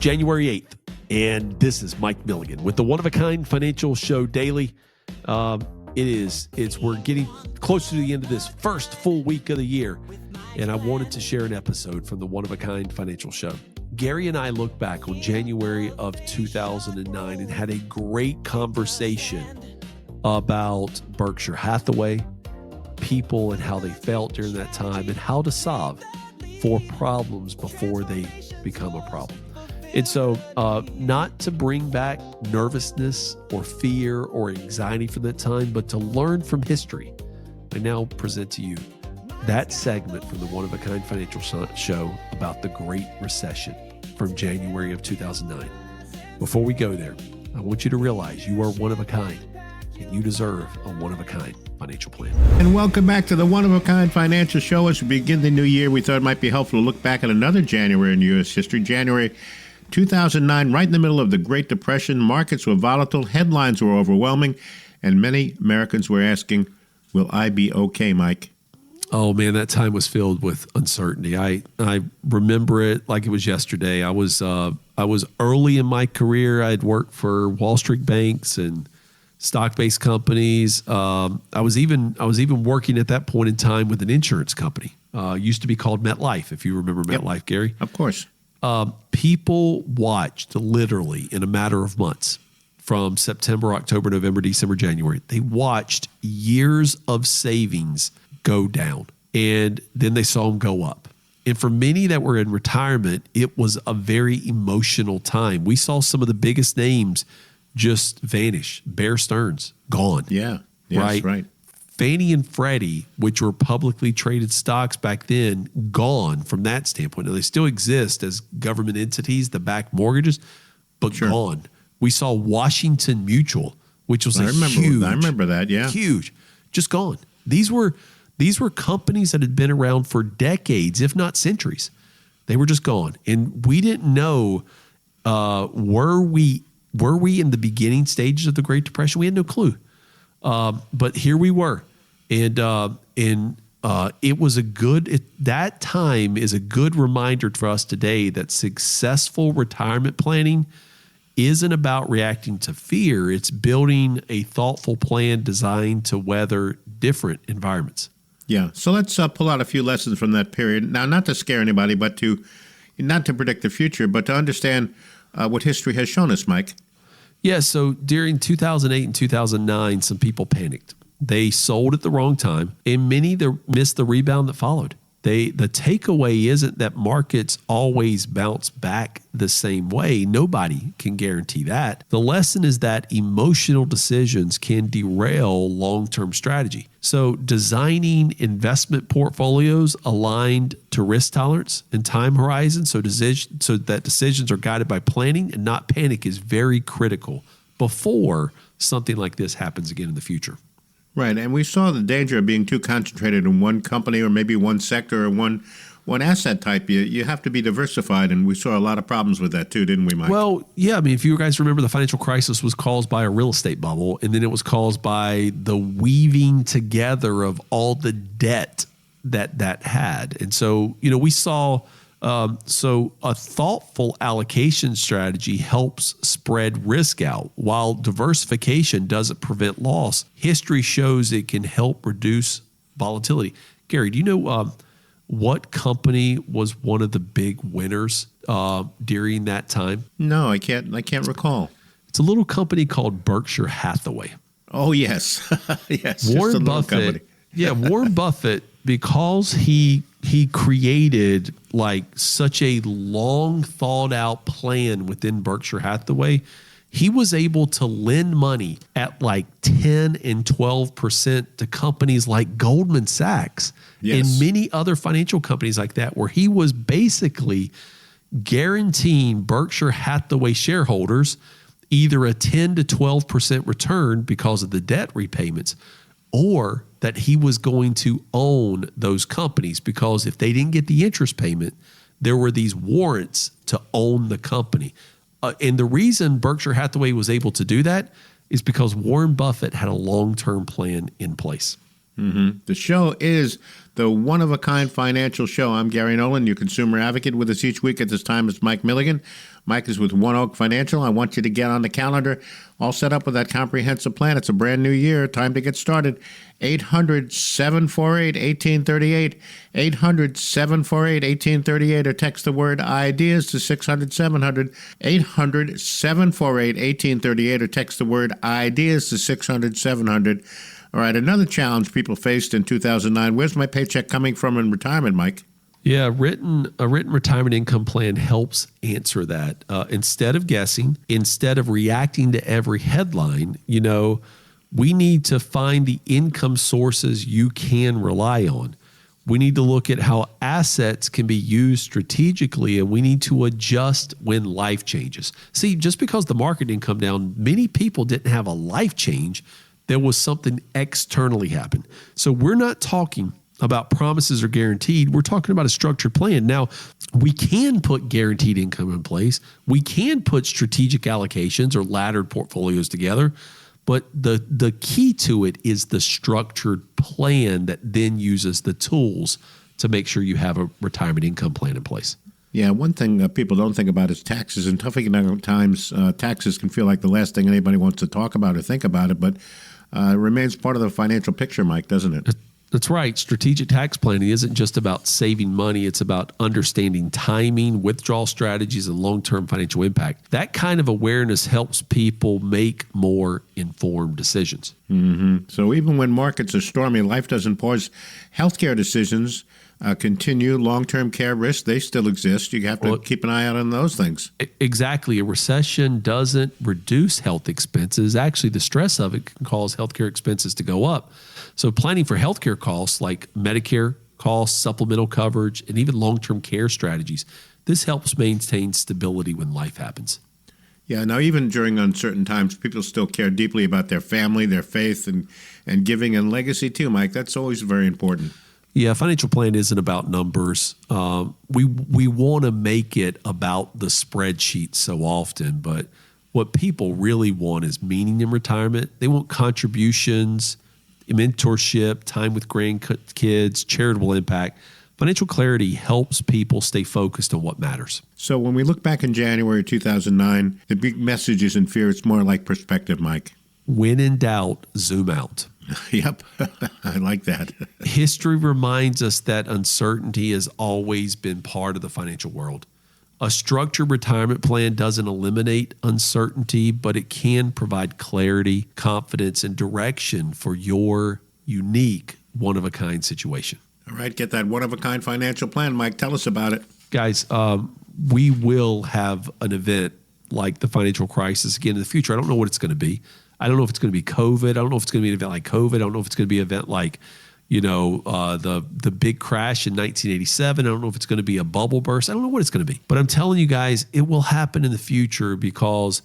January 8th, and this is Mike Milligan with the One of a Kind Financial Show Daily. We're getting close to the end of this first full week of the year, and I wanted to share an episode from the One of a Kind Financial Show. Gary and I looked back on January of 2009 and had a great conversation about Berkshire Hathaway, people and how they felt during that time, and how to solve for problems before they become a problem. And so not to bring back nervousness or fear or anxiety from that time, but to learn from history, I now present to you that segment from the One of a Kind Financial Show about the Great Recession from January of 2009. Before we go there, I want you to realize you are one of a kind, and you deserve a one-of-a-kind financial plan. And welcome back to the One-of-a-Kind Financial Show. As we begin the new year, we thought it might be helpful to look back at another January in U.S. history. January 2009, right in the middle of the Great Depression. Markets were volatile, headlines were overwhelming, and many Americans were asking, will I be okay, Mike? Oh, man, that time was filled with uncertainty. I remember it like it was yesterday. I was early in my career. I had worked for Wall Street banks and stock-based companies. I was even working at that point in time with an insurance company. Used to be called MetLife, if you remember MetLife, Yep. Gary. Of course. People watched literally in a matter of months from September, October, November, December, January. They watched years of savings go down, and then they saw them go up. And for many that were in retirement, it was a very emotional time. We saw some of the biggest names just vanish. Bear Stearns, gone. Yeah. Yes, right. Fannie and Freddie, which were publicly traded stocks back then, gone from that standpoint. Now, they still exist as government entities that back mortgages, but gone. We saw Washington Mutual, which was huge. I remember that, yeah. Huge. Just gone. These were companies that had been around for decades, if not centuries. They were just gone. And we didn't know, were we in the beginning stages of the Great Depression? We had no clue. But here we were, and it was that time is a good reminder for us today that successful retirement planning isn't about reacting to fear. It's building a thoughtful plan designed to weather different environments. Yeah. So let's pull out a few lessons from that period. Now, not to scare anybody, but not to predict the future, but to understand what history has shown us, Mike. Yeah, so during 2008 and 2009, some people panicked. They sold at the wrong time, and many missed the rebound that followed. The takeaway isn't that markets always bounce back the same way. Nobody can guarantee that. The lesson is that emotional decisions can derail long-term strategy. So designing investment portfolios aligned to risk tolerance and time horizon so that decisions are guided by planning and not panic is very critical before something like this happens again in the future. Right, and we saw the danger of being too concentrated in one company or maybe one sector or one asset type. You have to be diversified, and we saw a lot of problems with that too, didn't we, Mike? Well, yeah. I mean, if you guys remember, the financial crisis was caused by a real estate bubble, and then it was caused by the weaving together of all the debt that had. And so, we saw so a thoughtful allocation strategy helps spread risk out. While diversification doesn't prevent loss, history shows it can help reduce volatility. Gary, do you know what company was one of the big winners during that time? No, I can't recall. It's a little company called Berkshire Hathaway. Oh, yes. Yes. Warren Buffett. Yeah, Warren Buffett, because he created like such a long thought out plan within Berkshire Hathaway, he was able to lend money at like 10 and 12% to companies like Goldman Sachs and many other financial companies like that, where he was basically guaranteeing Berkshire Hathaway shareholders either a 10 to 12% return because of the debt repayments, or that he was going to own those companies, because if they didn't get the interest payment, there were these warrants to own the company. And the reason Berkshire Hathaway was able to do that is because Warren Buffett had a long-term plan in place. The show is the one-of-a-kind financial show. I'm Gary Nolan, your consumer advocate. With us each week at this time is Mike Milligan. Mike is with One Oak Financial. I want you to get on the calendar, all set up with that comprehensive plan. It's a brand new year. Time to get started. 800-748-1838. 800-748-1838, or text the word IDEAS to 600-700. 800-748-1838, or text the word IDEAS to 600-700. All right, another challenge people faced in 2009. Where's my paycheck coming from in retirement, Mike? Yeah, a written retirement income plan helps answer that. Instead of guessing, instead of reacting to every headline, we need to find the income sources you can rely on. We need to look at how assets can be used strategically, and we need to adjust when life changes. See, just because the market didn't come down, many people didn't have a life change. There was something externally happen. So we're not talking about promises or guaranteed. We're talking about a structured plan. Now, we can put guaranteed income in place. We can put strategic allocations or laddered portfolios together. But the key to it is the structured plan that then uses the tools to make sure you have a retirement income plan in place. Yeah, one thing people don't think about is taxes. In tough economic times, taxes can feel like the last thing anybody wants to talk about or think about it, but it remains part of the financial picture, Mike, doesn't it? That's right. Strategic tax planning isn't just about saving money. It's about understanding timing, withdrawal strategies, and long-term financial impact. That kind of awareness helps people make more informed decisions. So even when markets are stormy, life doesn't pause. Healthcare decisions continue. Long-term care risks, they still exist. You have to keep an eye out on those things. Exactly. A recession doesn't reduce health expenses. Actually, the stress of it can cause healthcare expenses to go up. So planning for healthcare costs like Medicare costs, supplemental coverage, and even long-term care strategies, this helps maintain stability when life happens. Yeah, now even during uncertain times, people still care deeply about their family, their faith, and giving and legacy too, Mike. That's always very important. Yeah, financial plan isn't about numbers. We want to make it about the spreadsheet so often, but what people really want is meaning in retirement. They want contributions, mentorship, time with grandkids, charitable impact. Financial clarity helps people stay focused on what matters. So when we look back in January 2009, the big message isn't fear. It's more like perspective, Mike. When in doubt, zoom out. Yep, I like that. History reminds us that uncertainty has always been part of the financial world. A structured retirement plan doesn't eliminate uncertainty, but it can provide clarity, confidence, and direction for your unique one-of-a-kind situation. All right, get that one-of-a-kind financial plan, Mike. Tell us about it. Guys, we will have an event like the financial crisis again in the future. I don't know what it's going to be. I don't know if it's going to be COVID. I don't know if it's going to be an event like COVID. I don't know if it's going to be an event like, the big crash in 1987. I don't know if it's going to be a bubble burst. I don't know what it's going to be. But I'm telling you guys, it will happen in the future because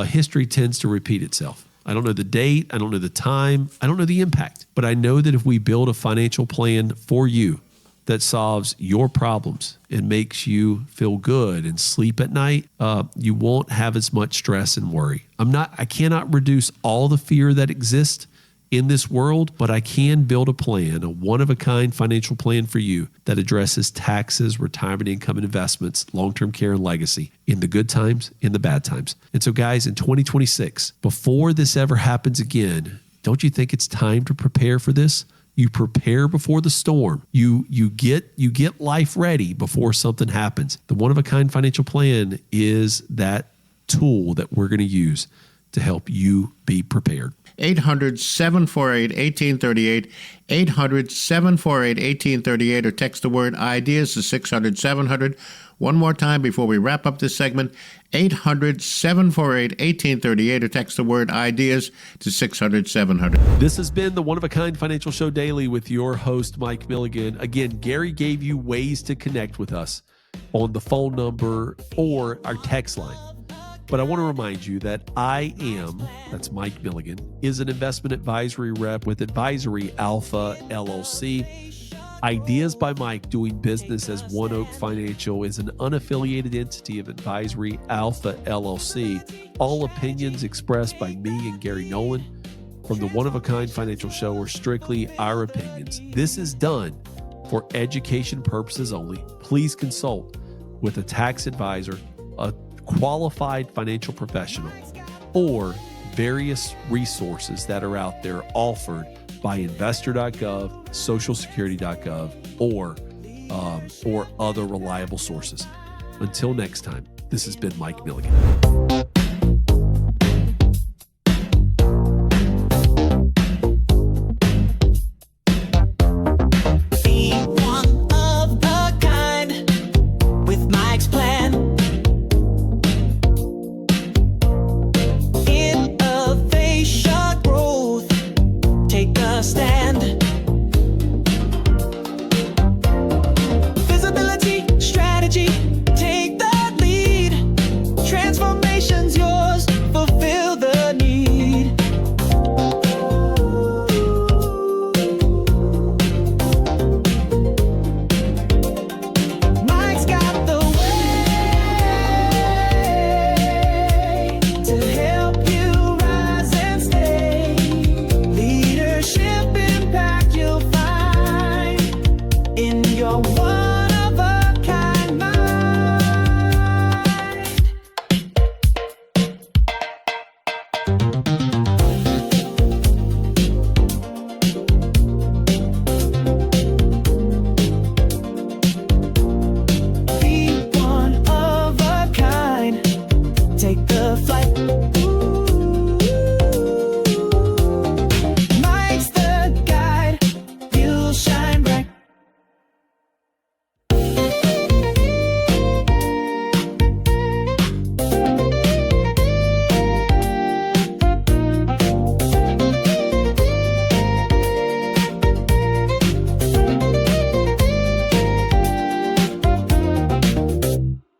history tends to repeat itself. I don't know the date. I don't know the time. I don't know the impact. But I know that if we build a financial plan for you that solves your problems and makes you feel good and sleep at night, you won't have as much stress and worry. I cannot reduce all the fear that exists in this world, but I can build a plan, a one-of-a-kind financial plan for you that addresses taxes, retirement income and investments, long-term care and legacy in the good times, in the bad times. And so guys, in 2026, before this ever happens again, don't you think it's time to prepare for this? You prepare before the storm. You get life ready before something happens. The one-of-a-kind financial plan is that tool that we're going to use to help you be prepared. 800-748-1838, 800-748-1838, or text the word IDEAS to 600-700. One more time before we wrap up this segment, 800-748-1838, or text the word IDEAS to 600-700. This has been the One-of-a-Kind Financial Show Daily with your host, Mike Milligan. Again, Gary gave you ways to connect with us on the phone number or our text line. But I want to remind you that that's Mike Milligan, is an investment advisory rep with Advisory Alpha LLC. Ideas by Mike doing business as One Oak Financial is an unaffiliated entity of Advisory Alpha LLC. All opinions expressed by me and Gary Nolan from the One of a Kind Financial Show are strictly our opinions. This is done for education purposes only. Please consult with a tax advisor, a qualified financial professional, or various resources that are out there offered by investor.gov, socialsecurity.gov, or other reliable sources. Until next time, this has been Mike Milligan.